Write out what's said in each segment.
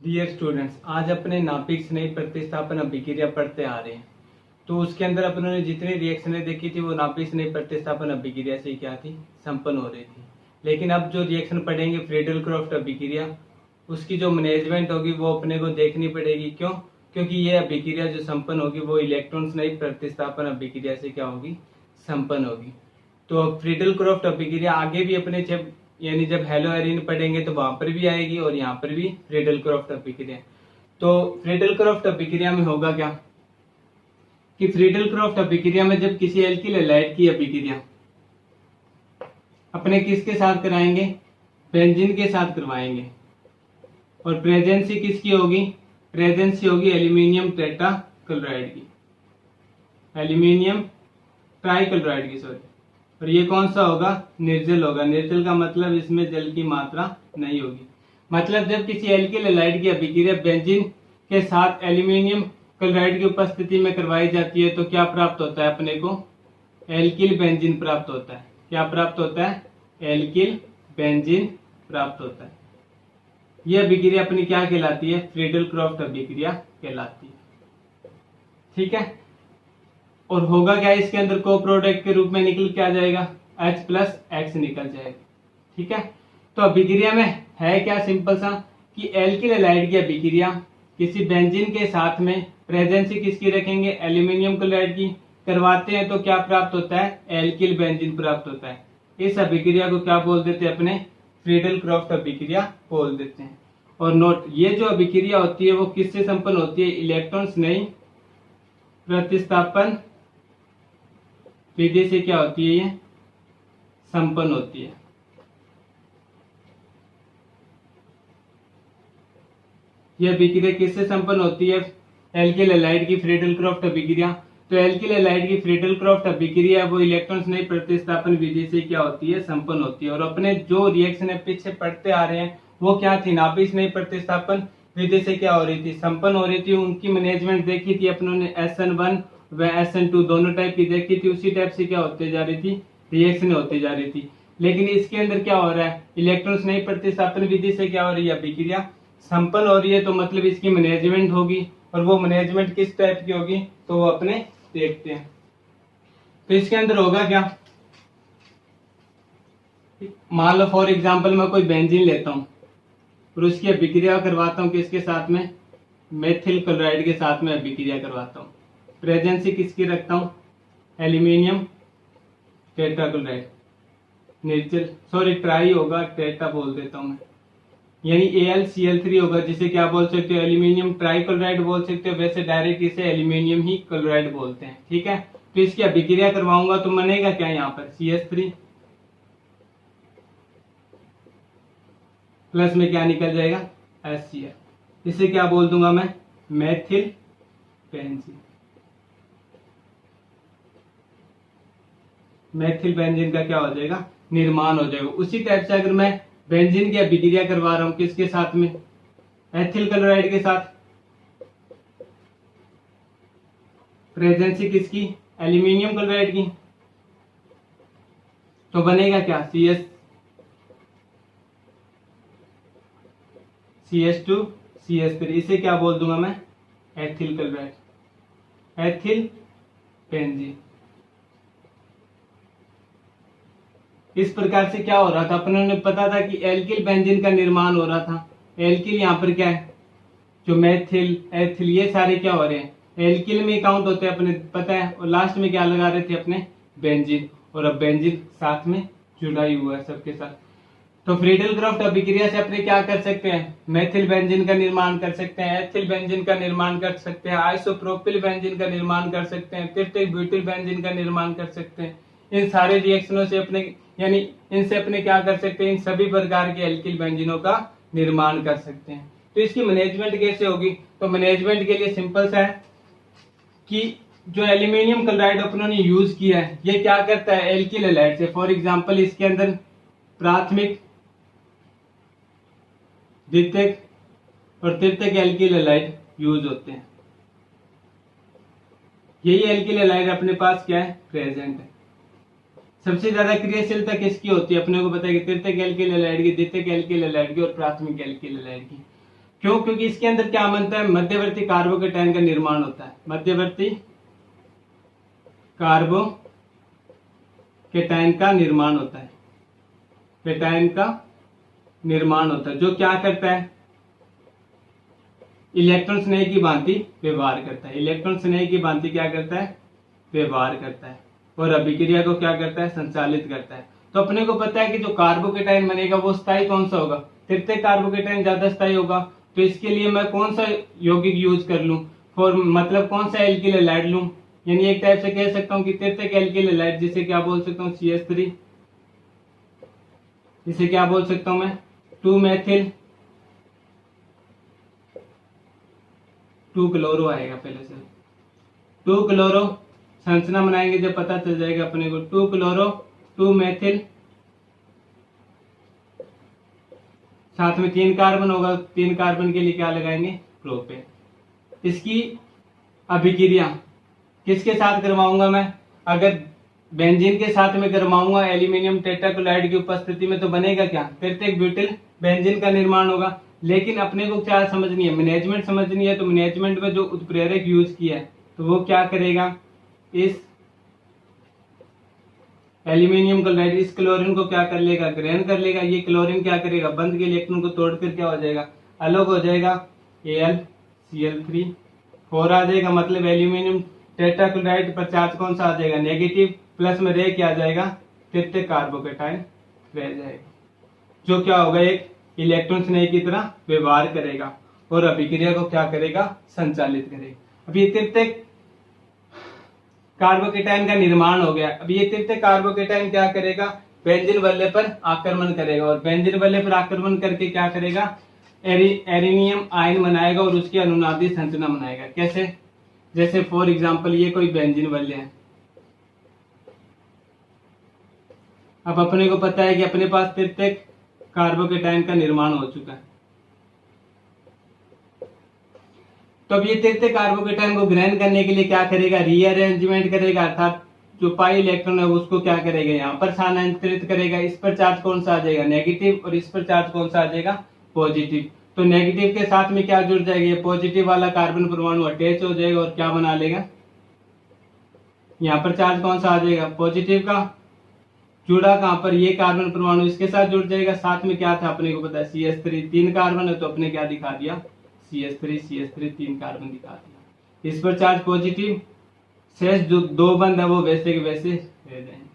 Dear students, आज अपने नाभिक स्नेही प्रतिस्थापन अभिक्रिया पढ़ते आ रहे हैं। तो उसके अंदर अपनों ने जितनी रिएक्शनें देखी थी वो नाभिक स्नेही प्रतिस्थापन अभिक्रिया से क्या थी, संपन्न हो रही थी। लेकिन अब जो रिएक्शन पढ़ेंगे फ्रीडल क्रॉफ्ट अभिक्रिया, उसकी जो मैनेजमेंट होगी वो अपने को देखनी पड़ेगी। क्यों? क्योंकि ये अभिक्रिया जो संपन्न होगी वो इलेक्ट्रॉन स्नेही प्रतिस्थापन अभिक्रिया से क्या होगी, संपन्न होगी। तो फ्रीडल क्रॉफ्ट अभिक्रिया आगे भी अपने जब हेलो एरिन पढ़ेंगे तो वहां पर भी आएगी और यहाँ पर भी फ्रीडल क्रॉफ्ट अभिक्रिया। तो फ्रीडल क्रॉफ्ट अभिक्रिया में होगा क्या कि फ्रीडल क्रॉफ्ट अभिक्रिया में जब किसी एल्किल हैलाइड की अभिक्रिया अपने किसके साथ कराएंगे, बेंजीन के साथ करवाएंगे, और प्रेजेंसी किसकी होगी, प्रेजेंसी होगी एल्यूमिनियम टेट्राक्लोराइड की, एल्यूमिनियम ट्राइक्लोराइड की, सॉरी। और ये कौन सा होगा, निर्जल होगा। निर्जल का मतलब इसमें जल की मात्रा नहीं होगी। मतलब जब किसी एल्किल हैलाइड की अभिक्रिया बेंजीन के साथ एल्यूमिनियम क्लोराइड की उपस्थिति में करवाई जाती है तो क्या प्राप्त होता है अपने को, एल्किल बेंजीन प्राप्त होता है। क्या प्राप्त होता है, एल्किल बेंजीन प्राप्त होता है। यह अभिक्रिया अपनी क्या कहलाती है, फ्रीडल क्रॉफ्ट अभिक्रिया कहलाती है। ठीक है। और होगा क्या, इसके अंदर को प्रोडक्ट के रूप में निकल के आ जाएगा, H+X निकल जाएगा। ठीक है। तो अभिक्रिया में है क्या, सिंपल सा कि एल्किल हैलाइड की अभिक्रिया किसी बेंजीन के साथ में प्रेजेंसी किसकी रखेंगे, एल्यूमिनियम क्लोराइड की, करवाते हैं तो क्या प्राप्त होता है, एल्किल बेंजीन प्राप्त होता है। इस अभिक्रिया को क्या बोल देते हैं अपने, फ्रीडल क्रॉफ्ट अभिक्रिया बोल देते हैं। और नोट, ये जो अभिक्रिया होती है वो किससे संपन्न होती है, इलेक्ट्रॉन स्नेही प्रतिस्थापन विधि से क्या होती है, ये संपन्न होती है। यह अभिक्रिया किससे संपन्न होती है, एल्किल हैलाइड की फ्रीडल क्रॉफ्ट अभिक्रिया। तो एल्किल हैलाइड की फ्रीडल क्रॉफ्ट अभिक्रिया वो इलेक्ट्रॉन स्नेही प्रतिस्थापन विधि से क्या होती है, संपन्न होती है। और अपने जो रिएक्शन पीछे पढ़ते आ रहे हैं वो क्या थी, नाभिक स्नेही प्रतिस्थापन विधि से क्या हो रही थी, संपन्न हो रही थी। उनकी मैनेजमेंट देखी थी अपनों ने, SN1 व SN2 दोनों टाइप की देखी थी। उसी टाइप से क्या होते जा रही थी, रिएक्शन होती जा रही थी। लेकिन इसके अंदर क्या हो रहा है, इलेक्ट्रॉन स्नेही प्रतिस्थापन विधि से क्या हो रही है, अभिक्रिया संपन्न हो रही है। तो मतलब इसकी मैनेजमेंट होगी, और वो मैनेजमेंट किस टाइप की होगी तो वो अपने देखते हैं। तो इसके अंदर होगा क्या, मान लो फॉर एग्जांपल मैं कोई बेंजीन लेता हूं और उसकी अभिक्रिया करवाता हूं किसके साथ में, मेथिल क्लोराइड के साथ में अभिक्रिया करवाता हूं। प्रेजेंसी किसकी रखता हूं, एल्यूमिनियम टेट्राक्लोराइड, निर्जल, सॉरी ट्राई होगा, टेट्रा बोल देता हूं मैं, यानी AlCl3 होगा, जिसे क्या बोल सकते हो, एल्यूमिनियम ट्राइक्लोराइड बोल सकते हो। वैसे डायरेक्ट इसे एल्यूमिनियम ही क्लोराइड बोलते हैं। ठीक है। तो इसकी अभिक्रिया करवाऊंगा तो बनेगा क्या, यहाँ पर CH3 प्लस में क्या निकल जाएगा, HCl। इसे क्या बोल दूंगा मैं, मेथिल बेंजीन। मेथिल बेंजीन का क्या हो जाएगा, निर्माण हो जाएगा। उसी टाइप से अगर मैं बेंजीन की अभिक्रिया करवा रहा हूं किसके साथ में, एथिल क्लोराइड के साथ, प्रेजेंसी किसकी, एल्यूमिनियम क्लोराइड की, तो बनेगा क्या, CH2 CH3। इसे क्या बोल दूंगा मैं, एथिल क्लोराइड, एथिल बेंजीन। इस प्रकार से क्या हो रहा था, अपने ने पता था कि एल्किल बेंजीन का निर्माण हो रहा था। एल्किल यहाँ पर क्या है, जो मेथिल एथिल ये सारे क्या हो रहे हैं, एल्किल में काउंट होते हैं अपने पता है। और लास्ट में क्या लगा रहे थे अपने, बेंजीन। और अब बेंजीन साथ में जुड़ा ही हुआ है सबके साथ। तो फ्रीडल क्रॉफ्ट अभिक्रिया से अपने क्या कर सकते हैं, मेथिल बेंजीन का निर्माण कर सकते हैं, एथिल बेंजीन का निर्माण कर सकते हैं, आइसोप्रोपिल बेंजीन का निर्माण कर सकते हैं, तृतीयक ब्यूटिल बेंजीन का निर्माण कर सकते हैं। इन सारे रिएक्शनों से अपने यानी इनसे अपने क्या कर सकते हैं, इन सभी प्रकार के एल्किल बेंजीनों का निर्माण कर सकते हैं। तो इसकी मैनेजमेंट कैसे होगी, तो मैनेजमेंट के लिए सिंपल सा है कि जो एल्यूमिनियम क्लोराइड अपनों ने यूज किया है ये क्या करता है, एल्किल हैलाइड से, फॉर एग्जांपल इसके अंदर प्राथमिक, द्वितीयक और तृतीयक एल्किल हैलाइड यूज होते हैं। यही एल्किल हैलाइड अपने पास क्या है, प्रेजेंट है। सबसे ज्यादा क्रियाशीलता किसकी होती है, अपने को पता है कि तृतीयक एल्किल हैलाइड की, द्वितीयक एल्किल हैलाइड की और प्राथमिक एल्किल हैलाइड की। क्यों? क्योंकि इसके अंदर क्या बनता है, मध्यवर्ती कार्बोकेटाइन का निर्माण होता है, मध्यवर्ती कार्बोकेटाइन का निर्माण होता है, केटाइन का निर्माण होता है, जो क्या करता है, इलेक्ट्रॉन स्नेह की भांति व्यवहार करता है, इलेक्ट्रॉन स्नेह की भांति क्या करता है, व्यवहार करता है, और अभिक्रिया को क्या करता है, संचालित करता है। तो अपने को पता है कि जो कार्बोकेटाइन बनेगा वो स्थायी कौन सा होगा, तृतीयक कार्बोकेटाइन ज्यादा स्थायी होगा। तो इसके लिए मैं कौन सा यौगिक यूज कर लूं, फॉर मतलब कौन सा एल्किल हैलाइड लूं, यानी एक टाइप से कह सकता हूं कि तृतीयक एल्किल हैलाइड, जिसे क्या बोल सकता हूं, CH3, इसे क्या बोल सकता हूं मैं, 2 मेथिल 2 क्लोरो आएगा, पहले से 2 क्लोरो संरचना बनाएंगे, जब पता चल जाएगा अपने को 2 क्लोरो 2 मेथिल, साथ में 3 कार्बन होगा, 3 कार्बन के लिए क्या लगाएंगे, प्रोपेन। इसकी अभिक्रिया किसके साथ करवाऊंगा मैं, अगर बेंजीन के साथ में करवाऊंगा एल्यूमिनियम टेट्राक्लोराइड की उपस्थिति में, तो बनेगा क्या, तृतीयक ब्यूटिल बेंजीन का निर्माण होगा। लेकिन अपने को क्या समझनी है, मैनेजमेंट समझनी है। तो मैनेजमेंट में जो उत्प्रेरक यूज किया है, तो वो क्या करेगा, इस एल्यूमिनियम क्लोराइड इस क्लोरीन को क्या कर लेगा, ग्रहण कर लेगा। ये क्लोरीन क्या करेगा, बंद के इलेक्ट्रॉन को तोड़कर क्या हो जाएगा, अलग हो जाएगा, AlCl3 आ जाएगा। मतलब एल्यूमिनियम टेट्राक्लोराइड पर चार्ज कौन सा आ जाएगा, नेगेटिव, प्लस में रह क्या आ जाएगा, तृतीयक कार्बोकेटाइन रह जाएगा, जो क्या होगा, एक इलेक्ट्रॉन स्नेह की तरह व्यवहार करेगा और अभिक्रिया को क्या करेगा, संचालित करेगा। अब ये तृतीयक कार्बोकेटाइन का निर्माण हो गया। अब ये तृतीयक कार्बोकेटाइन क्या करेगा, बेंजीन वलय पर आक्रमण करेगा, और बेंजीन वलय पर आक्रमण करके क्या करेगा, एरिनियम आयन बनाएगा और उसकी अनुनादी संरचना बनाएगा। कैसे, जैसे फॉर एग्जांपल ये कोई बेंजीन वलय है। अब अपने को पता है कि अपने पास तृतीयक कार्बोकेटाइन का निर्माण हो चुका है। तो अब ये तृतीयक कार्बोकेटाइन को ग्रहण करने के लिए क्या करेगा, रीअरेंजमेंट करेगा, अर्थात जो पाई इलेक्ट्रॉन है उसको क्या करेगा, यहाँ पर स्थानांतरित करेगा। इस पर चार्ज कौन सा आ जाएगा, नेगेटिव, और इस पर चार्ज कौन सा आ जाएगा, पॉजिटिव। तो नेगेटिव के साथ में क्या जुड़ जाएगा, ये पॉजिटिव वाला कार्बन परमाणु अटैच हो जाएगा और क्या बना लेगा, यहाँ पर चार्ज कौन सा आ जाएगा, पॉजिटिव का, जुड़ा कहां पर, ये कार्बन परमाणु इसके साथ जुड़ जाएगा। साथ में क्या था अपने को पता है, CH3 3 कार्बन है, तो अपने क्या दिखा दिया, CH3 3 कार्बन दिखा दिया। इस पर चार्ज पॉजिटिव, शेष जो 2 बंद है वो वैसे के वैसे रह जाएंगे,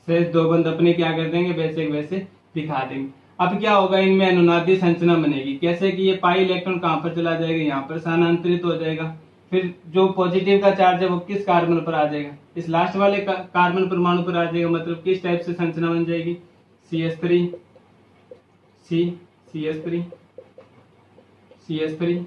शेष 2 बंद अपने क्या कर देंगे, वैसे के वैसे दिखा देंगे। अब क्या होगा, इनमें अनुनादी संरचना बनेगी। कैसे कि ये पाई इलेक्ट्रॉन कहां पर चला जाएगा, यहाँ पर स्थानांतरित हो जाएगा। फिर जो पॉजिटिव का चार्ज है वो किस कार्बन पर आ जाएगा, इस लास्ट वाले कार्बन परमाणु पर आ जाएगा। मतलब किस टाइप से संरचना बन जाएगी, CH3 CH3 CH3,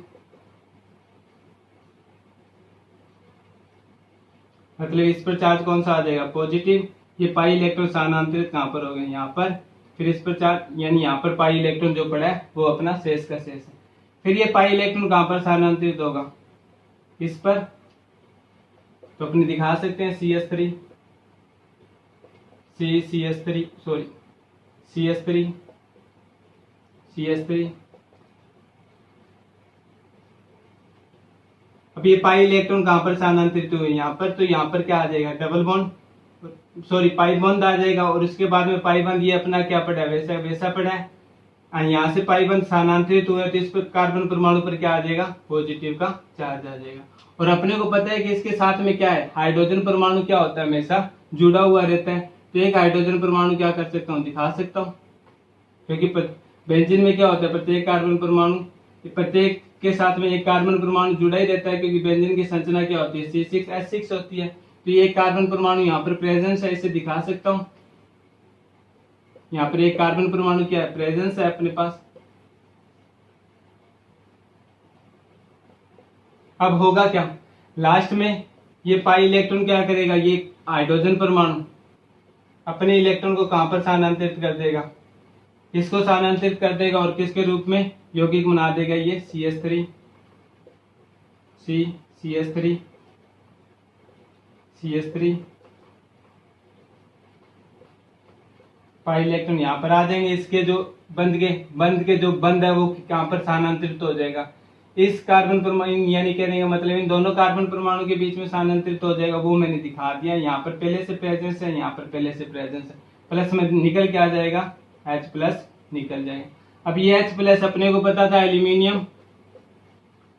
मतलब इस पर चार्ज कौन सा आ जाएगा, पॉजिटिव। ये पाई इलेक्ट्रॉन स्थानांतरित कहां पर हो गए, यहाँ पर। फिर इस पर चार्ज, यानी यहाँ पर पाई इलेक्ट्रॉन जो पड़ा है वो अपना शेष का शेष है। फिर ये पाई इलेक्ट्रॉन कहां पर स्थानांतरित होगा, इस पर। तो अपने दिखा सकते हैं CH3 CH3 अब ये पाई इलेक्ट्रॉन कहां पर स्थानांतरित हुए, यहाँ पर। तो यहाँ पर क्या आ जाएगा, double bond, sorry pi bond आ जाएगा। और उसके बाद में पाई बॉन्ड ये अपना क्या पड़ा है, वैसा वैसा पड़ा है। यहाँ से पाई बॉन्ड स्थानांतरित हुआ तो इस पर कार्बन परमाणु पर क्या आ जाएगा, पॉजिटिव का चार्ज आ जाएगा। और अपने को पता है कि इसके साथ में क्या है, हाइड्रोजन परमाणु क्या होता है, हमेशा जुड़ा हुआ रहता है। तो एक हाइड्रोजन परमाणु क्या कर सकता हूँ, दिखा सकता हूँ। क्योंकि बेंजीन में क्या होता है, प्रत्येक कार्बन परमाणु, प्रत्येक के साथ में एक कार्बन परमाणु जुड़ा ही रहता है। क्योंकि बेंजीन की संरचना क्या होती है, C6H6 होती है। तो ये एक कार्बन परमाणु यहाँ पर प्रेजेंस है, इसे दिखा सकता हूँ। यहाँ पर एक कार्बन परमाणु क्या है, प्रेजेंस है अपने पास। अब होगा क्या, लास्ट में ये पाई इलेक्ट्रॉन क्या करेगा, ये हाइड्रोजन परमाणु अपने इलेक्ट्रॉन को कहां पर स्थानांतरित कर देगा, इसको स्थानांतरित कर देगा। और किसके रूप में यौगिक बना देगा, ये CH3 CH3 पाई इलेक्ट्रॉन यहाँ पर आ जाएंगे, इसके जो बंद जो बंद है वो कहाँ पर स्थानांतरित हो जाएगा, इस कार्बन परमाणु, यानी कहने का मतलब इन दोनों कार्बन परमाणु के बीच में स्थानांतरित हो जाएगा। वो मैंने दिखा दिया, यहाँ पर पहले से प्रेजेंस है, यहाँ पर पहले से प्रेजेंस है, प्लस में निकल के आ जाएगा H+ निकल जाएगा। अब ये H+ अपने को पता था एल्यूमिनियम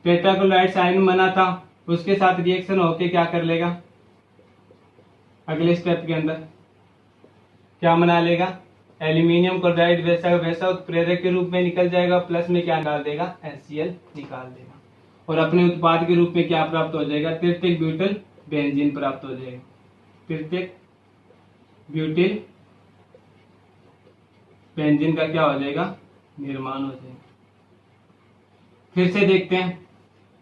टेट्राक्लोराइड आयन बना था, उसके साथ रिएक्शन होके क्या कर लेगा, अगले स्टेप के अंदर क्या बना लेगा, एल्यूमिनियम क्लोराइड वैसा वैसा उत्प्रेरक के रूप में निकल जाएगा, प्लस में क्या निकाल देगा, HCl निकाल देगा, और अपने उत्पाद के रूप में क्या प्राप्त हो जाएगा, तृतीयक ब्यूटिल बेंजीन प्राप्त हो जाएगा। तृतीयक ब्यूटिल बेंजीन का क्या हो जाएगा, निर्माण हो जाएगा। फिर से देखते हैं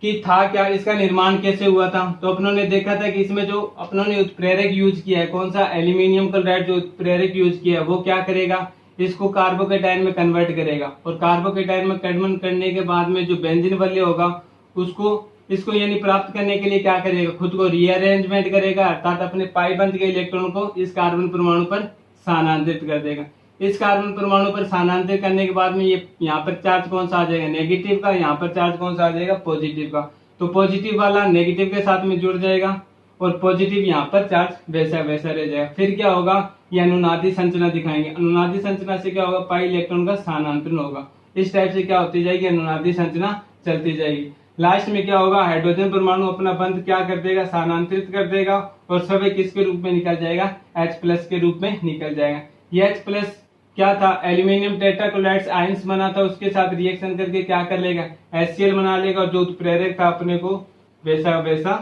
कि था क्या, इसका निर्माण कैसे हुआ था। तो अपनों ने देखा था कि इसमें जो अपनों ने उत्प्रेरक यूज किया है, कौन सा, एल्यूमिनियम क्लोराइड जो उत्प्रेरक यूज किया है वो क्या करेगा, इसको कार्बोकेटाइन में कन्वर्ट करेगा, और कार्बोकेटाइन में कन्वर्ट करने के बाद में जो बेंजीन वलय होगा उसको इसको यानी प्राप्त करने के लिए क्या करेगा, खुद को रीअरेंजमेंट करेगा, अर्थात अपने पाई बंध के इलेक्ट्रॉन को इस कार्बन परमाणु पर स्थानांतरित कर देगा। इस कार्बन परमाणु पर स्थानांतरित करने के बाद में ये यहाँ पर चार्ज कौन सा आ जाएगा, नेगेटिव का, यहाँ पर चार्ज कौन सा आ जाएगा, पॉजिटिव का। तो पॉजिटिव वाला नेगेटिव के साथ में जुड़ जाएगा और पॉजिटिव यहाँ पर चार्ज वैसा वैसा रह जाएगा। फिर क्या होगा, ये अनुनादी संरचना दिखाएंगे। अनुनादी संरचना से क्या होगा, पाई इलेक्ट्रॉन का स्थानांतरण होगा। इस टाइप से क्या होती जाएगी, अनुनादी संरचना चलती जाएगी। लास्ट में क्या होगा, हाइड्रोजन परमाणु अपना बंध क्या कर देगा, स्थानांतरित कर देगा, और सब किसके रूप में निकल जाएगा, H+ के रूप में निकल जाएगा। ये H+ क्या था, एल्यूमिनियम टेट्राक्लोराइड आयंस बना था, उसके साथ रिएक्शन करके क्या कर लेगा, HCl बना लेगा, और जो उत्प्रेरक था अपने को वैसा वैसा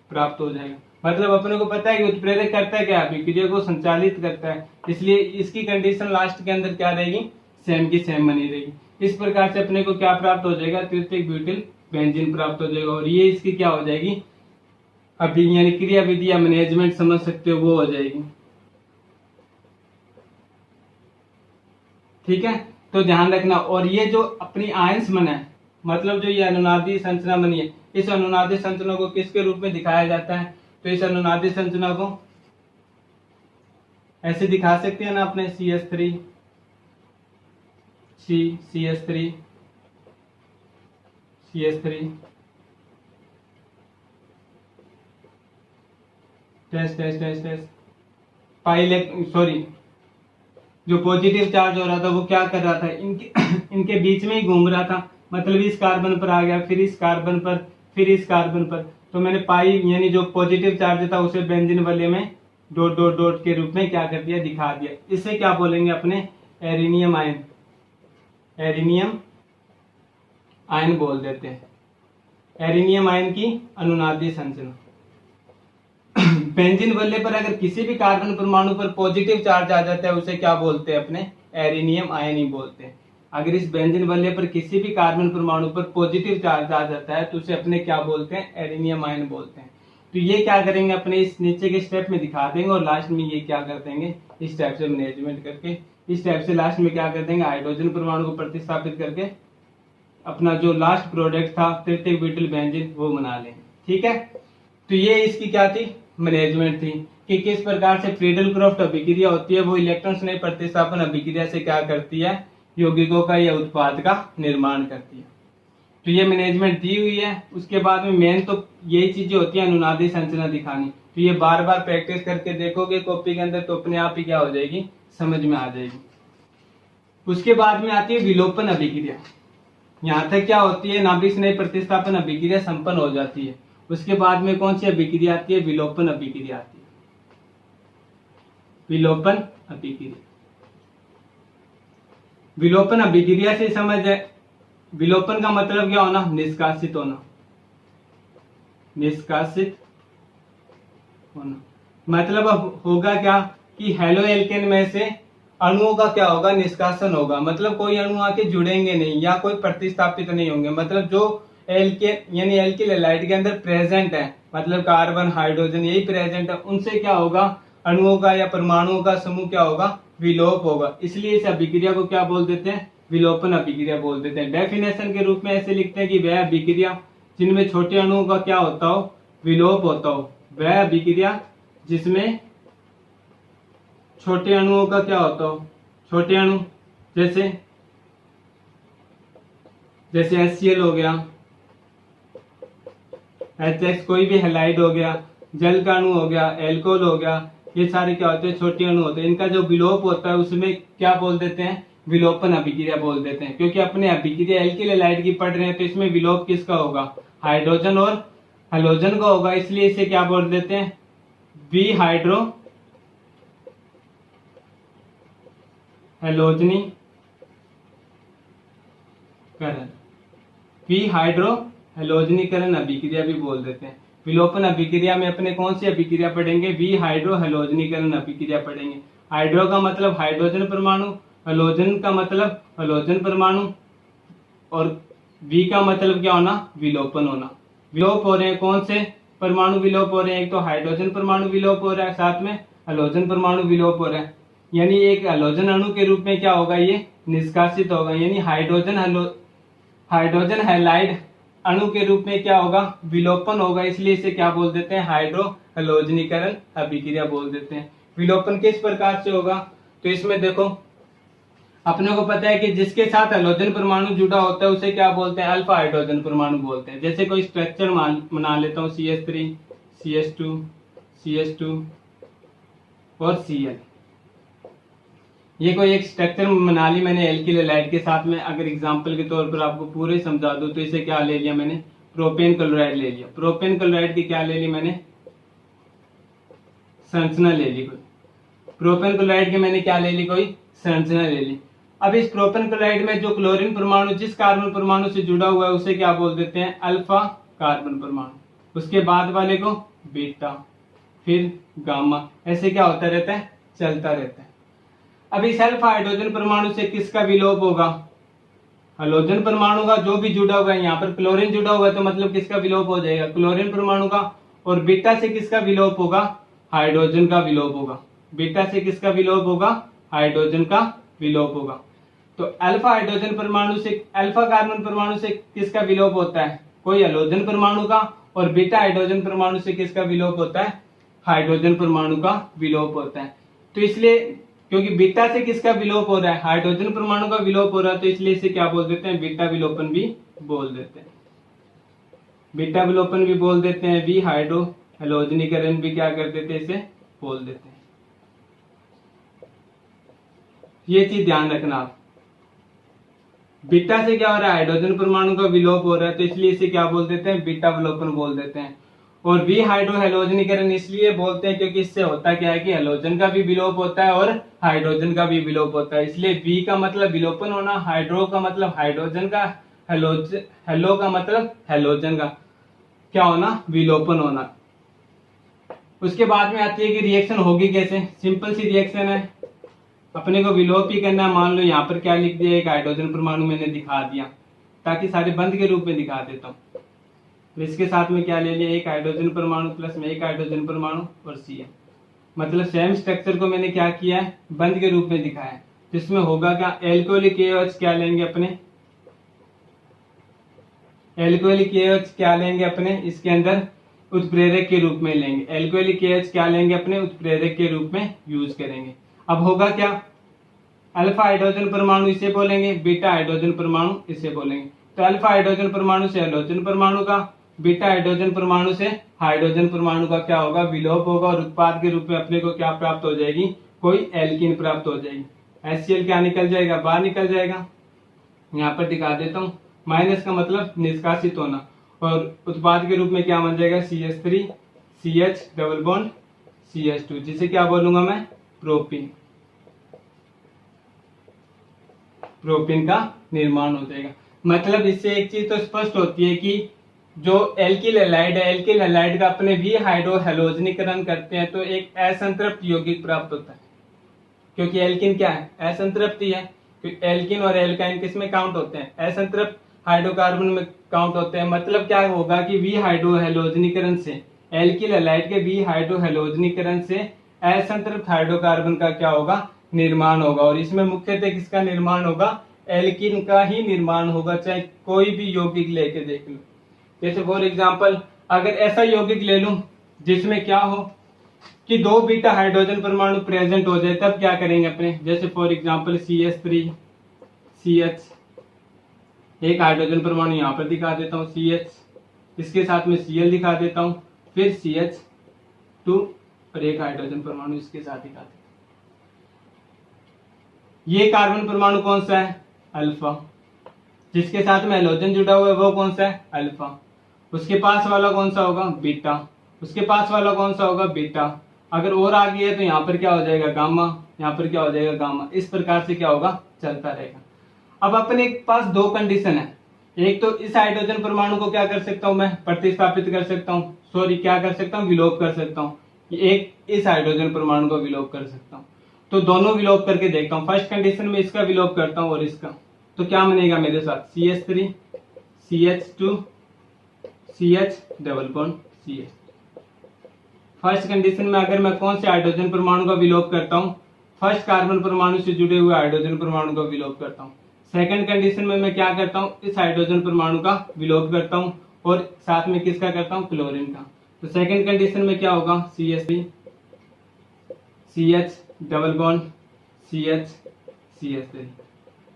प्राप्त हो जाएगा। मतलब अपने को पता है कि उत्प्रेरक करता है क्या, अभिक्रिया को संचालित करता है, इसलिए इसकी कंडीशन लास्ट के अंदर क्या रहेगी, सेम की सेम बनी रहेगी। इस प्रकार से अपने को क्या प्राप्त हो जाएगा, तृतीयक ब्यूटिल बेंजीन प्राप्त हो जाएगा, और ये इसकी क्या हो जाएगी, अभी यानी क्रिया विधि या मैनेजमेंट समझ सकते हो वो हो जाएगी। ठीक है, तो ध्यान रखना। और ये जो अपनी आयंस बना है, मतलब जो ये अनुनादी संरचना बनी है, इस अनुनादी संरचना को किसके रूप में दिखाया जाता है, तो इस अनुनादी संरचना को ऐसे दिखा सकते हैं ना अपने, CH3 CH3 CH3 test sorry, जो पॉजिटिव चार्ज हो रहा था वो क्या कर रहा था, इनके बीच में ही घूम रहा था, मतलब इस कार्बन पर आ गया, फिर इस कार्बन पर, फिर इस कार्बन पर। तो मैंने पाई यानी जो पॉजिटिव चार्ज था उसे बेंजीन वलय में डॉट डॉट डॉट के रूप में क्या कर दिया, दिखा दिया। इसे क्या बोलेंगे अपने, एरिनियम आयन, एरिनियम आयन बोल देते हैं, एरिनियम आयन की अनुनादी संरचना। बेंजीन वलय पर अगर किसी भी कार्बन परमाणु पर पॉजिटिव चार्ज आ जाता है उसे क्या बोलते हैं, अपने एरिनियम आयन ही बोलते हैं। अगर इस बेंजीन वलय पर किसी भी कार्बन परमाणु पर पॉजिटिव चार्ज आ जाता है तो उसे अपने क्या बोलते हैं, एरिनियम आयन बोलते हैं। तो ये क्या करेंगे, अपने इस नीचे के स्टेप में दिखा देंगे, और लास्ट में ये क्या कर देंगे, इस टाइप से मैनेजमेंट करके, इस टाइप से लास्ट में क्या कर देंगे, हाइड्रोजन परमाणु को प्रतिस्थापित करके अपना जो लास्ट प्रोडक्ट था तृतीयक ब्यूटिल बेंजीन वो बना लेंगे। ठीक है, तो ये इसकी क्या थी, मैनेजमेंट थी कि किस प्रकार से फ्रीडल क्रॉफ्ट अभिक्रिया होती है, वो इलेक्ट्रॉन स्नेह प्रतिस्थापन अभिक्रिया से क्या करती है, यौगिकों का या उत्पाद का निर्माण करती है। तो ये मैनेजमेंट दी हुई है। उसके बाद में मेन तो यही चीजें होती है, अनुनादी संरचना दिखानी। तो ये बार बार प्रैक्टिस करके देखोगे कॉपी के अंदर तो अपने आप ही क्या हो जाएगी, समझ में आ जाएगी। उसके बाद में आती है विलोपन अभिक्रिया। यहाँ तक क्या होती है, नाभिक स्नेह प्रतिस्थापन अभिक्रिया संपन्न हो जाती है। उसके बाद में कौन सी अभिक्रिया आती है, विलोपन अभिक्रिया आती है, विलोपन अभिक्रिया। विलोपन अभिक्रिया से समझ है, विलोपन का मतलब क्या होना, निष्कासित होना, निष्कासित होना। मतलब अब होगा क्या कि हेलो एल्केन में से अणुओं का क्या होगा, निष्कासन होगा। मतलब कोई अणु आके जुड़ेंगे नहीं या कोई प्रतिस्थापित नहीं होंगे। मतलब जो एल्केन यानी एल्किल हैलाइड के अंदर प्रेजेंट है, मतलब कार्बन हाइड्रोजन यही प्रेजेंट है, उनसे क्या होगा, अणुओं का या परमाणुओं का समूह क्या होगा, विलोप होगा। इसलिए इस अभिक्रिया को क्या बोल देते हैं, विलोपन अभिक्रिया बोल देते हैं। डेफिनेशन के रूप में ऐसे लिखते हैं कि वह अभिक्रिया जिनमें छोटे अणुओं का क्या होता हो, विलोप होता हो। वह अभिक्रिया जिसमें छोटे अणुओं का क्या होता हो, छोटे अणु जैसे HCl हो गया, HX कोई भी हैलाइड हो गया, जल का अणु हो गया, एल्कोहल हो गया, ये सारे क्या होते हैं? छोटे अणु होते हैं। इनका जो विलोप होता है उसमें क्या बोल देते हैं? विलोपन अभिक्रिया बोल देते हैं। क्योंकि अपने अभिक्रिया एल्किल हैलाइड की पढ़ रहे हैं तो इसमें विलोप किसका होगा? हाइड्रोजन और हैलोजन का होगा, इसलिए इसे क्या बोल देते हैं? बी हाइड्रो हैलोजनीकरण, बी हाइड्रो हैलोजनीकरण अभिक्रिया भी बोल देते हैं। विलोपन अभिक्रिया में अपने कौन सी अभिक्रिया पढ़ेंगे? बी हाइड्रो हैलोजनीकरण अभिक्रिया पढ़ेंगे। हाइड्रो का मतलब हाइड्रोजन परमाणु, हैलोजन का मतलब हैलोजन परमाणु, और बी का मतलब क्या होना? विलोपन होना। विलोप हो रहे हैं, कौन से परमाणु विलोप हो रहे हैं? एक तो हाइड्रोजन परमाणु विलोप हो रहा है, साथ में हैलोजन परमाणु विलोप हो रहा है। यानी एक हैलोजन अणु के रूप में क्या होगा? ये निष्कासित होगा। यानी हाइड्रोजन हैलाइड अणु के रूप में क्या होगा? विलोपन होगा, इसलिए इसे क्या बोल देते हैं? हाइड्रो हैलोजनीकरण अभिक्रिया बोल देते हैं। विलोपन किस प्रकार से होगा? तो इसमें देखो, अपने को पता है कि जिसके साथ हैलोजन परमाणु जुड़ा होता है उसे क्या बोलते हैं? अल्फा हाइड्रोजन परमाणु बोलते हैं। जैसे कोई स्ट्रक्चर बना लेता हूँ, CH3 CH2 CH2 और Cl। ये कोई एक स्ट्रक्चर बना ली मैंने एल्किल हैलाइड के साथ में। अगर एग्जांपल के तौर पर आपको पूरे समझा दूं तो इसे क्या ले लिया मैंने? प्रोपेन क्लोराइड ले लिया। प्रोपेन क्लोराइड की क्या ले ली मैंने? संरचना ले ली कोई। प्रोपेन क्लोराइड की मैंने क्या ले ली? कोई संरचना ले ली। अब इस प्रोपेन क्लोराइड में जो क्लोरीन परमाणु जिस कार्बन परमाणु से जुड़ा हुआ है उसे क्या बोल देते हैं? अल्फा कार्बन परमाणु। उसके बाद वाले को बीटा, फिर गामा, ऐसे क्या होता रहता है? चलता रहता है। अब इस अल्फा हाइड्रोजन परमाणु से किसका विलोप होगा? हैलोजन परमाणु का जो भी जुड़ा हुआ है। यहाँ पर क्लोरीन जुड़ा हुआ है तो मतलब किसका विलोप हो जाएगा? क्लोरीन परमाणु का। और बीटा से किसका विलोप होगा? हाइड्रोजन का विलोप होगा। बीटा से किसका विलोप होगा? हाइड्रोजन का विलोप होगा। तो अल्फा हाइड्रोजन परमाणु से, अल्फा कार्बन परमाणु से किसका विलोप होता है? कोई हैलोजन परमाणु का। और बीटा हाइड्रोजन परमाणु से किसका विलोप होता है? हाइड्रोजन परमाणु का विलोप होता है। तो इसलिए क्योंकि बीटा से किसका विलोप हो रहा है? हाइड्रोजन परमाणु का विलोप हो रहा है, तो इसलिए इसे क्या बोल देते हैं? बीटा विलोपन भी बोल देते हैं। बीटा विलोपन भी बोल देते हैं। बी हाइड्रो हैलोजनीकरण भी क्या कर देते हैं? इसे बोल देते हैं। ये चीज ध्यान रखना आप। बीटा से क्या हो रहा है? हाइड्रोजन परमाणु का विलोप हो रहा है, तो इसलिए इसे क्या बोल देते हैं? बीटा विलोपन बोल देते हैं। और बी हाइड्रो हैलोजनीकरण इसलिए बोलते हैं क्योंकि इससे होता क्या है कि हैलोजन का भी विलोप होता है और हाइड्रोजन का भी विलोप होता है। इसलिए बी का मतलब विलोपन होना, हाइड्रो का मतलब हाइड्रोजन का, हेलो का मतलब हैलोजन का क्या होना? विलोपन होना। उसके बाद में आती है कि रिएक्शन होगी कैसे? सिंपल सी रिएक्शन है, अपने को विलोप ही करना। मान लो यहाँ पर क्या लिख दिया? एक हाइड्रोजन परमाणु मैंने दिखा दिया, ताकि सारे बंद के रूप में दिखा देता हूँ। तो इसके साथ में क्या ले लिया? एक हाइड्रोजन परमाणु प्लस में एक हाइड्रोजन परमाणु और Cl। मतलब सेम स्ट्रक्चर को मैंने क्या किया है? बंद के रूप में दिखाया है। तो इसमें होगा क्या? एल्कोहलिक KOH क्या लेंगे अपने? एल्कोहलिक KOH क्या लेंगे अपने? इसके अंदर उत्प्रेरक के रूप में लेंगे। एल्कोहलिक KOH क्या लेंगे अपने? उत्प्रेरक के रूप में यूज करेंगे। अब होगा क्या? अल्फा हाइड्रोजन परमाणु इसे बोलेंगे, बीटा हाइड्रोजन परमाणु इसे बोलेंगे। तो अल्फा हाइड्रोजन परमाणु से हैलोजन परमाणु का, बीटा हाइड्रोजन परमाणु से हाइड्रोजन परमाणु का क्या होगा? विलोप होगा। और उत्पाद के रूप में अपने को क्या प्राप्त हो जाएगी? कोई एल्कीन प्राप्त हो जाएगी। HCl क्या निकल जाएगा? बाहर निकल जाएगा। यहाँ पर दिखा देता हूँ। माइनस का मतलब निष्कासित होना। और उत्पाद के रूप में क्या बन जाएगा? CH3 CH double bond CH2, जिसे क्या बोलूंगा मैं? प्रोपीन। प्रोपीन का निर्माण हो जाएगा। मतलब इससे एक चीज तो स्पष्ट होती है कि जो एल्किल हैलाइड है, एल्किल हैलाइड का अपने भी हाइड्रो हैलोजनीकरण करते हैं तो एक असंतृप्त यौगिक प्राप्त होता है। क्योंकि एल्किन क्या है? असंतृप्ति है। क्योंकि एल्किन और एल्काइन किसमें काउंट होते हैं? असंतृप्त हाइड्रोकार्बन में काउंट होते हैं। मतलब क्या होगा कि वी हाइड्रो हैलोजनीकरण से, एल्किल हैलाइड के वी हाइड्रो हैलोजनीकरण से असंतृप्त हाइड्रोकार्बन का क्या होगा? निर्माण होगा। और इसमें मुख्यतः किसका निर्माण होगा? एल्किन का ही निर्माण होगा, चाहे कोई भी यौगिक लेके देख लो। जैसे फॉर एग्जांपल अगर ऐसा यौगिक ले लूं जिसमें क्या हो? कि दो बीटा हाइड्रोजन परमाणु प्रेजेंट हो जाए तब क्या करेंगे अपने, जैसे फॉर एग्जांपल CH3CH, एक हाइड्रोजन परमाणु यहाँ पर दिखा देता हूँ CH, इसके साथ में Cl दिखा देता हूँ, फिर CH2 और एक हाइड्रोजन परमाणु इसके साथ दिखा देता हूँ। ये कार्बन परमाणु कौन सा है, अल्फा, जिसके साथ में हैलोजन जुड़ा हुआ है वो कौन सा है, अल्फा। उसके पास वाला कौन सा होगा, बीटा, उसके पास वाला कौन सा होगा, बीटा। अगर और आगे है तो यहाँ पर क्या हो जाएगा, गामा, यहाँ पर क्या हो जाएगा, गामा। इस प्रकार से क्या होगा, चलता रहेगा। अब अपने पास दो कंडीशन है, एक तो इस हाइड्रोजन परमाणु को क्या कर सकता हूं मैं, प्रतिस्थापित कर सकता हूं, सॉरी क्या कर सकता हूं, विलोप कर सकता हूं, एक इस हाइड्रोजन परमाणु को विलोप कर सकता हूं। तो दोनों विलोप करके देखता हूं। फर्स्ट कंडीशन में इसका विलोप करता हूं और इसका, तो क्या बनेगा मेरे साथ, CH3 CH2 CH double bond CH। First condition में अगर मैं कौन से हाइड्रोजन परमाणु का विलोप करता हूं, फर्स्ट कार्बन परमाणु से जुड़े हुए हाइड्रोजन परमाणु का विलोप करता हूं। सेकंड कंडीशन में मैं क्या करता हूं, इस हाइड्रोजन परमाणु का विलोप करता हूं और साथ में किसका करता हूं, क्लोरीन का। तो सेकंड कंडीशन में क्या होगा, CH3 CH double bond CH CH3।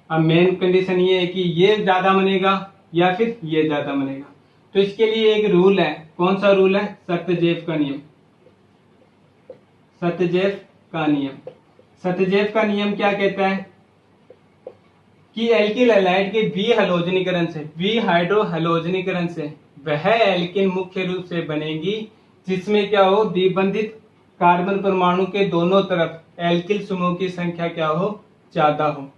अब मेन कंडीशन ये है कि ये ज्यादा बनेगा या फिर ये ज्यादा बनेगा। तो इसके लिए एक रूल है, कौन सा रूल है, सत्यजेव का नियम। सत्यजेव का नियम, सत्यजेव का नियम क्या कहता है कि एल्किल हैलाइड के बी हैलोजनीकरण से, बी हाइड्रो हैलोजनीकरण से वह एल्किन मुख्य रूप से बनेगी जिसमें क्या हो, द्विबंधित कार्बन परमाणु के दोनों तरफ एल्किल समूह की संख्या क्या हो, ज्यादा हो।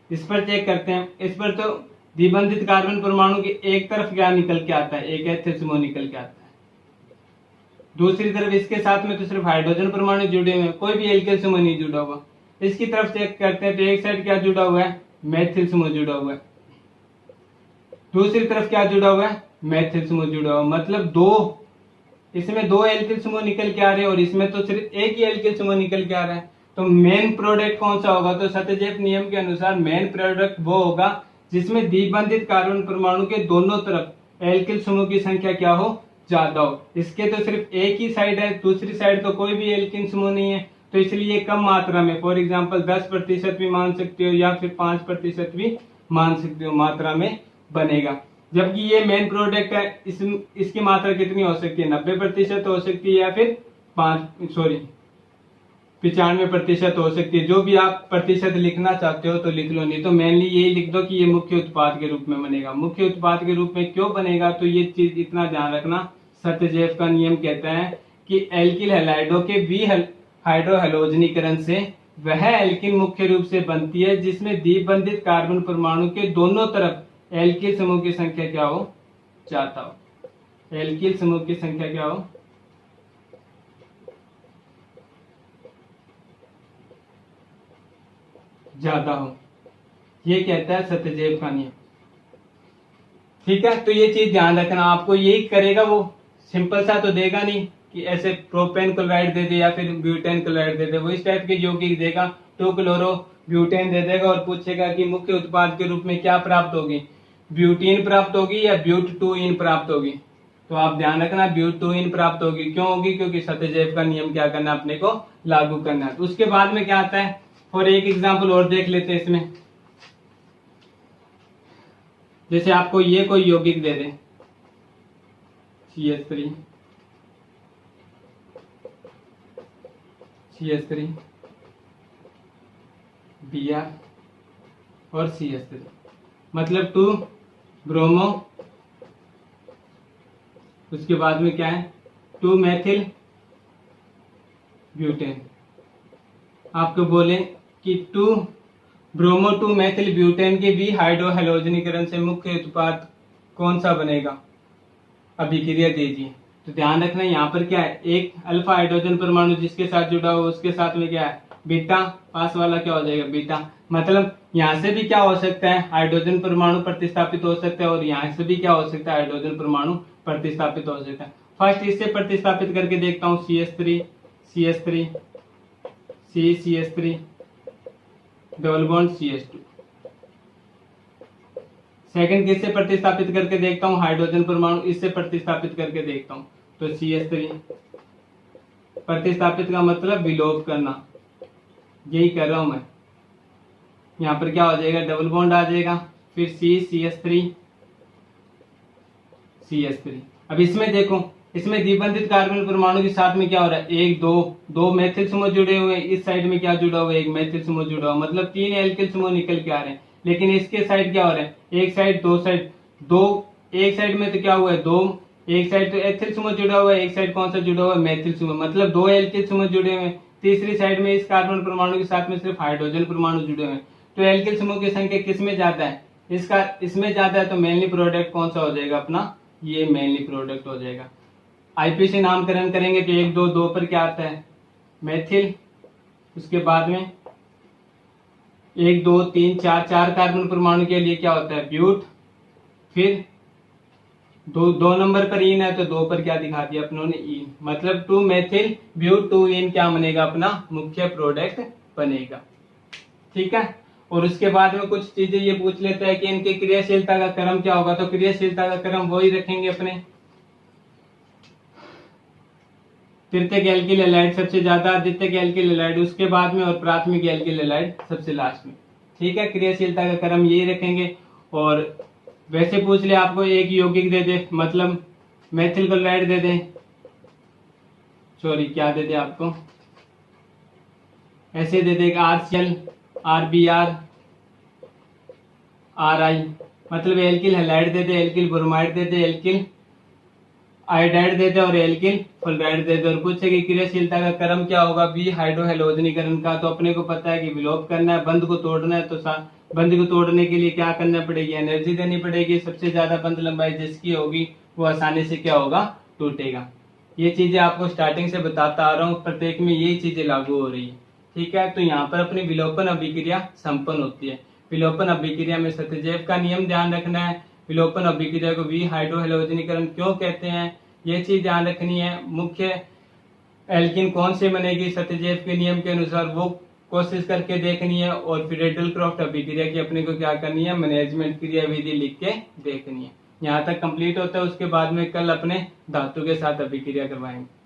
इस पर चेक करते हैं। इस पर तो द्विबंधित कार्बन परमाणु के एक तरफ क्या निकल के आता है, एक एथिल समूह निकल के आता है, दूसरी तरफ इसके साथ में तो सिर्फ हाइड्रोजन परमाणु जुड़े हुए हैं, कोई भी एल्किल समूह नहीं जुड़ा हुआ। इसकी तरफ चेक करते हैं तो एक साइड क्या जुड़ा हुआ है, मैथिल समूह जुड़ा हुआ है, दूसरी तरफ क्या जुड़ा हुआ है, मैथिल समूह जुड़ा हुआ है। मतलब दो, इसमें दो एल्किल समूह निकल के आ रहे हैं और इसमें तो सिर्फ एक ही एल्किल समूह निकल के आ रहा है। तो मेन प्रोडक्ट कौन सा होगा, तो सत्यजेव नियम के अनुसार मेन प्रोडक्ट वो होगा जिसमें द्विबंधित कार्बन परमाणु के दोनों तरफ एल्किल समूह की संख्या क्या हो, ज्यादा हो। इसके तो सिर्फ एक ही साइड है, दूसरी साइड तो कोई भी एल्किन समूह नहीं है, तो इसलिए कम मात्रा में, फॉर एग्जांपल 10% भी मान सकते हो या फिर 5% भी मान सकते हो मात्रा में बनेगा। जबकि ये मेन प्रोडक्ट है, इसकी मात्रा कितनी हो सकती है, 90% हो सकती है या फिर 95% हो सकती है। जो भी आप प्रतिशत लिखना चाहते हो तो लिख लो, नहीं तो मेनली यही लिख दो कि ये मुख्य उत्पाद के रूप में बनेगा। मुख्य उत्पाद के रूप में क्यों बनेगा, तो ये चीज इतना ध्यान रखना, सत्यजेव का नियम कहता है कि एल्किल हैलाइडों के बी हाइड्रो हैलोजनीकरण से वह एल्किन मुख्य रूप से बनती है जिसमें द्विबंधित कार्बन परमाणु के दोनों तरफ एल्किल समूह की संख्या क्या हो, ज्यादा हो। एल्किल समूह की संख्या क्या हो, ज्यादा हो, ये कहता है सत्यजेव का नियम। ठीक है, तो ये चीज ध्यान रखना, आपको यही करेगा वो, सिंपल सा तो देगा नहीं कि ऐसे प्रोपेन क्लोराइड दे दे या फिर ब्यूटेन क्लोराइड दे दे, वो इस टाइप के यौगिक देगा, 2 क्लोरो ब्यूटेन दे देगा और पूछेगा कि मुख्य उत्पाद के रूप में क्या प्राप्त होगी, ब्यूटीन प्राप्त होगी या ब्यूट-2-इन प्राप्त होगी। तो आप ध्यान रखना ब्यूट-2-इन प्राप्त होगी, क्यों होगी, क्योंकि सत्यजेव का नियम क्या करना, अपने को लागू करना है। तो उसके बाद में क्या आता है, और एक एग्जाम्पल और देख लेते हैं इसमें। जैसे आपको ये कोई यौगिक दे दे, CH3 Br और CH3, मतलब 2 ब्रोमो, उसके बाद में क्या है 2 मेथिल ब्यूटेन। आपको बोले कि 2 ब्रोमो 2 मेथिल ब्यूटेन के भी हाइड्रो हैलोजनीकरण से मुख्य उत्पाद कौन सा बनेगा, अभिक्रिया दीजिए। तो ध्यान रखना यहाँ पर क्या है, एक अल्फा हाइड्रोजन परमाणु जिसके साथ जुड़ा हो उसके साथ में क्या है बीटा, पास वाला क्या हो जाएगा बीटा। मतलब यहाँ से भी क्या हो सकता है, हाइड्रोजन परमाणु प्रतिस्थापित हो सकता है और यहाँ से भी क्या हो सकता है, हाइड्रोजन परमाणु प्रतिस्थापित हो सकता है। फर्स्ट इससे प्रतिस्थापित करके देखता हूँ, CH3 CH3 double bond CH2। Second किससे प्रतिस्थापित करके देखता हूँ, हाइड्रोजन परमाणु, इससे प्रतिस्थापित करके देखता हूँ, तो CH3 प्रतिस्थापित का मतलब विलोप करना, यही कर रहा हूं मैं। यहाँ पर क्या हो जाएगा, डबल बॉन्ड आ जाएगा, फिर CH3। अब इसमें देखो, इसमें द्विबंधित कार्बन परमाणु के साथ में क्या हो रहा है, एक दो मेथिल समूह जुड़े हुए हैं, इस साइड में क्या जुड़ा हुआ है, एक मेथिल समूह जुड़ा हुआ, मतलब 3 एल्किल समूह निकल के आ रहे हैं। लेकिन इसके साइड क्या हो रहा है, एक साइड एक साइड में तो क्या हुआ है, एक साइड तो एथिल समूह जुड़ा हुआ है, एक साइड कौन सा जुड़ा हुआ है, मेथिल समूह, मतलब 2 एल्किल समूह जुड़े हुए हैं। तीसरी साइड में इस कार्बन परमाणु के साथ में सिर्फ हाइड्रोजन परमाणु जुड़े हुए हैं। तो एल्किल समूह की संख्या किस में ज्यादा है, इसमें ज्यादा है, तो मेनली प्रोडक्ट कौन सा हो जाएगा अपना, ये मेनली प्रोडक्ट हो जाएगा। आईपीसी नामकरण करेंगे तो 1 2 2 पर क्या आता है, मेथिल, उसके बाद में 1 2 3 4 कार्बन परमाणु के लिए क्या होता है, ब्यूट, फिर 2 नंबर पर इन है तो 2 पर क्या दिखा दिया अपनों ने, इन, मतलब 2 मेथिल ब्यूट 2 इन क्या बनेगा, अपना मुख्य प्रोडक्ट बनेगा। ठीक है। और उसके बाद में कुछ चीजें ये पूछ लेता है कि इनकी क्रियाशीलता का क्रम क्या होगा, तो क्रियाशीलता का क्रम वही रखेंगे अपने, तृतीयक एल्किल हैलाइड सबसे ज्यादा, द्वितीयक एल्किल हैलाइड उसके बाद में, और प्राथमिक एल्किल हैलाइड सबसे लास्ट में। ठीक है, क्रियाशीलता का क्रम यही रखेंगे। और वैसे पूछ ले आपको एक यौगिक दे दे, मतलब मेथिल क्लोराइड दे दे, सॉरी क्या दे दे आपको, ऐसे दे देगा RCl, RBr, RI, मतलब एल्किल हैलाइड दे दे, एल्किल ब्रोमाइड दे दे, एल्किल आयोडाइड दे दे और एल्किल फ्लोराइड दे दे, और पूछे कि क्रियाशीलता का क्रम क्या होगा बी हाइड्रोहेलोजनीकरण का, तो अपने को पता है कि विलोप करना है, बंध को तोड़ना है, तो बंध को तोड़ने के लिए क्या करना पड़ेगी, एनर्जी देनी पड़ेगी। सबसे ज्यादा बंध लंबाई जिसकी होगी वो आसानी से क्या होगा, टूटेगा। ये चीजें आपको स्टार्टिंग से बताता आ रहा हूँ, प्रत्येक में यही चीजें लागू हो रही है। ठीक है, तो यहाँ पर अपनी विलोपन अभिक्रिया संपन्न होती है। विलोपन अभिक्रिया में सत्यजेव का नियम ध्यान रखना है। विलोपन अभिक्रिया को वी हाइड्रोहेलोजनीकरण क्यों कहते हैं, ये चीज ध्यान रखनी है। मुख्य एल्किन कौन से बनेगी सत्यजेव के नियम के अनुसार, वो कोशिश करके देखनी है। और फिर रेडल-क्रॉफ्ट अभिक्रिया की अपने को क्या करनी है, मैनेजमेंट क्रिया विधि लिख के देखनी है। यहाँ तक कंप्लीट होता है, उसके बाद में कल अपने धातु के साथ अभिक्रिया करवाएंगे।